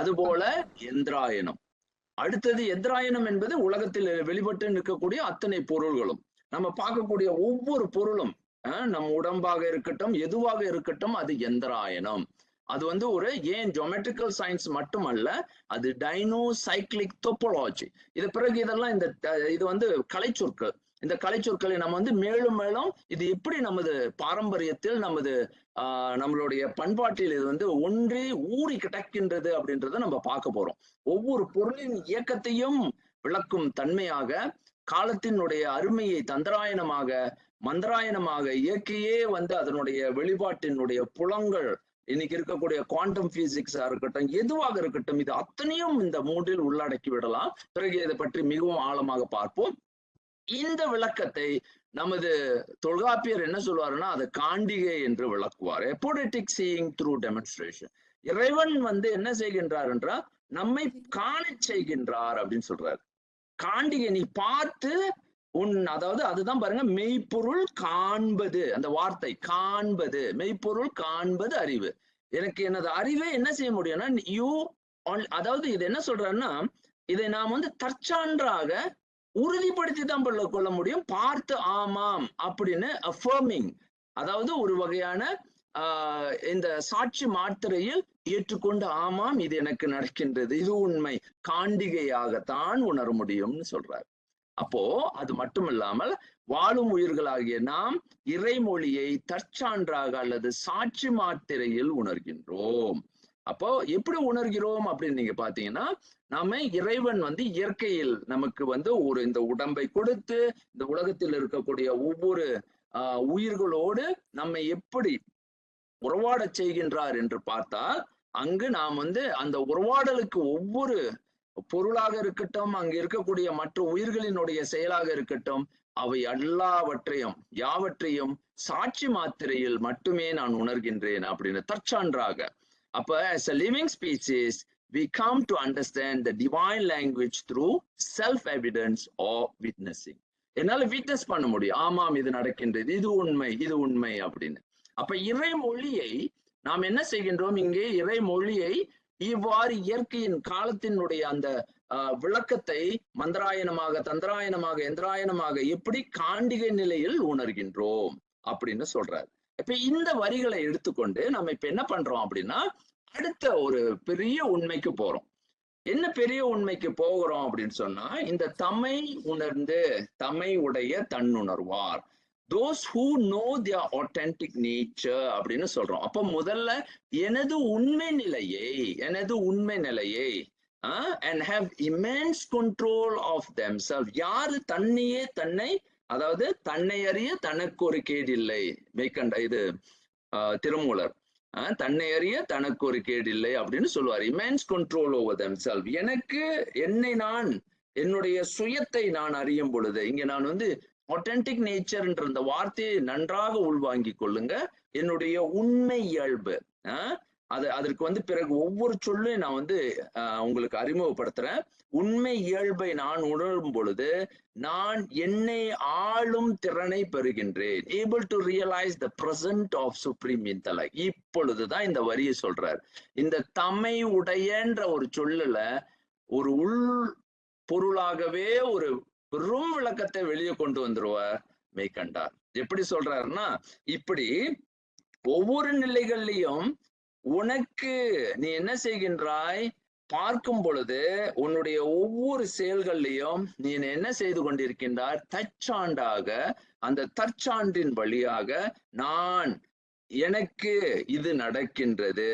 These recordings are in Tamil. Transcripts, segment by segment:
அதுபோல எந்திராயனம். அடுத்தது எந்திராயனம் என்பது உலகத்தில் வெளிப்பட்டு நிற்கக்கூடிய அத்தனை பொருள்களும், நம்ம பார்க்கக்கூடிய ஒவ்வொரு பொருளும், நம் உடம்பாக இருக்கட்டும், எதுவாக இருக்கட்டும், அது எந்திராயனம். அது ஒரு ஏன் ஜியோமெட்ரிக்கல் சயின்ஸ் மட்டுமல்ல, அது டைனோ சைக்ளிக் டோபோலாஜி. இது பிறகு இதெல்லாம் இது கலைச்சொற்கள். இந்த கலைச்சொற்களை நம்ம மேலும் மேலும் இது எப்படி நமது பாரம்பரியத்தில் நம்மளுடைய பண்பாட்டில் இது ஒன்றி ஊறி கிடக்கின்றது அப்படின்றத நம்ம பார்க்க போறோம். ஒவ்வொரு பொருளின் இயக்கத்தையும் விளக்கும் தன்மையாக, காலத்தினுடைய அருமையை தந்திராயனமாக மந்திராயனமாக இயற்கையே அதனுடைய வெளிப்பாட்டினுடைய புலங்கள், இன்னைக்கு இருக்கக்கூடிய குவாண்டம் பிசிக்ஸா இருக்கட்டும், எதுவாக இருக்கட்டும், இது அத்தனையும் இந்த மூன்றில் உள்ளடக்கி விடலாம். பிறகு இதை பற்றி மிகவும் ஆழமாக பார்ப்போம். இந்த விளக்கத்தை நமது தொல்காப்பியர் என்ன சொல்வாருன்னா, அது காண்டிகை என்று விளக்குவார். எப்போடெட்டிக் சீயிங் த்ரூ டெமான்ஸ்ட்ரேஷன். இறைவன் என்ன செய்கின்றார் என்றால் நம்மை காண செய்கின்றார் அப்படின்னு சொல்றாரு. காண்டிகை நீ பார்த்து அதாவது அதுதான் பாருங்க, மெய்ப்பொருள் காண்பது. அந்த வார்த்தை காண்பது, மெய்ப்பொருள் காண்பது அறிவு. எனக்கு எனது அறிவை என்ன செய்ய முடியும்னா அதாவது இது என்ன சொல்றாருன்னா, இதை நாம் தற்சான்றாக உறுதிப்படுத்தி தான் கொள்ள முடியும். பார்த்து ஆமாம் அப்படின்னு அஃபர்மிங், அதாவது ஒரு வகையான இந்த சாட்சி மாத்திரையில் ஏற்றுக்கொண்டு ஆமாம் இது எனக்கு நடக்கின்றது, இது உண்மை, காண்டிகையாகத்தான் உணர முடியும்னு சொல்றாரு. அப்போ அது மட்டுமில்லாமல் வாழும் உயிர்களாகிய நாம் இறைமொழியை தற்சான்றாக அல்லது சாட்சி மாத்திரையில் உணர்கின்றோம். அப்போ எப்படி உணர்கிறோம் அப்படின்னு நீங்க பாத்தீங்கன்னா, நாம இறைவன் இயற்கையில் நமக்கு இந்த உடம்பை கொடுத்து இந்த உலகத்தில் இருக்கக்கூடிய ஒவ்வொரு உயிர்களோடு நம்மை எப்படி உறவாட செய்கின்றார் என்று பார்த்தால், அங்கு நாம் அந்த உறவாடலுக்கு ஒவ்வொரு பொருளாக இருக்கட்டும், அங்கு இருக்கக்கூடிய மற்ற உயிர்களினுடைய செயலாக இருக்கட்டும், அவை எல்லாவற்றையும் யாவற்றையும் சாட்சி மாத்திரையில் மட்டுமே நான் உணர்கின்றேன் அப்படின்னு தற்சான்றாக. அப்ப as a living species we come to understand the divine language through self evidence or witnessing. என்னால விட்னஸ் பண்ண முடியும், ஆமாம் இது நடக்கின்றது, இது உண்மை, இது உண்மை அப்படின்னு. அப்ப இறைமொழியை நாம் என்ன செய்கின்றோம், இங்கே இறைமொழியை இவ்வாறு இயற்கையின் காலத்தினுடைய அந்த விளக்கத்தை மந்திராயனமாக தந்திராயனமாக எந்திராயனமாக எப்படி காண்டிகை நிலையில் உணர்கின்றோம் அப்படின்னு சொல்றாரு. இப்ப இந்த வரிகளை எடுத்துக்கொண்டு நம்ம இப்ப என்ன பண்றோம் அப்படின்னா, அடுத்த ஒரு பெரிய உண்மைக்கு போறோம். என்ன பெரிய உண்மைக்கு போகிறோம் அப்படின்னு சொன்னா, இந்த தம்மை உணர்ந்து தம்மை உடைய தன்னுணர்வார், those who know their authentic nature அப்படின்னு சொல்றோம். அப்ப முதல்ல எனது உண்மை நிலையை and have immense control of themselves. யாரு தன்னை அதாவது தன்னை அறிய தனக்கு ஒரு கேடில்லை, மெய்கண்ட இது திருமூலர், தன்னை அறிய தனக்கு ஒரு கேடில்லை அப்படின்னு சொல்லுவார். Immense control over themselves. என்னுடைய சுயத்தை நான் அறியும் பொழுது, இங்க நான் ஆத்தென்டிக் நேச்சர்ன்ற இந்த வார்த்தையை நன்றாக உள்வாங்கி கொள்ளுங்க. என்னுடைய உண்மை இயல்பு, அதற்கு பிறகு ஒவ்வொரு சொல்லையும் நான் உங்களுக்கு அறிமுகப்படுத்துறேன். உண்மை இயல்பை நான் உணரும் பொழுது நான் என்னை ஆளும் திறனை பெறுகின்றேன். Able to realise the present of supreme intellect. இப்பொழுதுதான் இந்த வரியை சொல்றார். இந்த தம்மை உடையன்ற ஒரு சொல்லுல ஒரு உள் பொருளாகவே ஒரு பெரும் விளக்கத்தை வெளியே கொண்டு வந்துருவார் மெய்கண்டார். எப்படி சொல்றாருன்னா, இப்படி ஒவ்வொரு நிலைகள்லையும் உனக்கு நீ என்ன செய்கின்றாய் பார்க்கும் பொழுது உன்னுடைய ஒவ்வொரு செயல்கள்லையும் நீ என்ன செய்து கொண்டிருக்கின்றாய், தற்சான்றாக அந்த தற்சான்றின் வழியாக நான் எனக்கு இது நடக்கின்றது,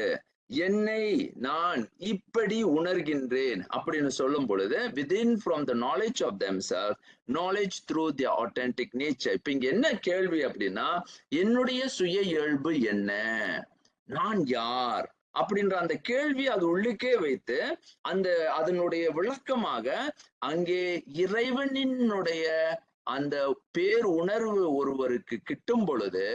என்னை நான் இப்படி உணர்கின்றேன் அப்படின்னு சொல்லும் பொழுது within from the knowledge of themselves, knowledge through their authentic nature. இப்ப இங்க என்ன கேள்வி அப்படின்னா, என்னுடைய சுய இயல்பு என்ன, நான் யார் அப்படின்ற அந்த கேள்வி அது உள்ளுக்கே வைத்து அதனுடைய விளக்கமாக அங்கே இறைவனினுடைய அந்த பேர் உணர்வு ஒருவருக்கு கிட்டும் பொழுது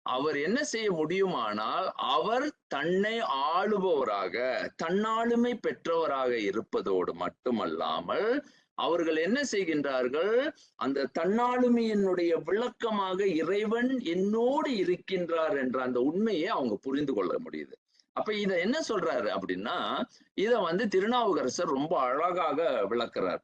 அவர் என்ன செய்ய முடியுமானால், அவர் தன்னை ஆளுபவராக தன்னாளுமை பெற்றவராக இருப்பதோடு மட்டுமல்லாமல் அவர்கள் என்ன செய்கின்றார்கள், அந்த தன்னாளுமையினுடைய விளக்கமாக இறைவன் என்னோடு இருக்கின்றார் என்ற அந்த உண்மையை அவங்க புரிந்து கொள்ள முடியுது. அப்ப இத என்ன சொல்றாரு அப்படின்னா, இத வந்து திருநாவுக்கரசர் ரொம்ப அழகாக விளக்குறார்.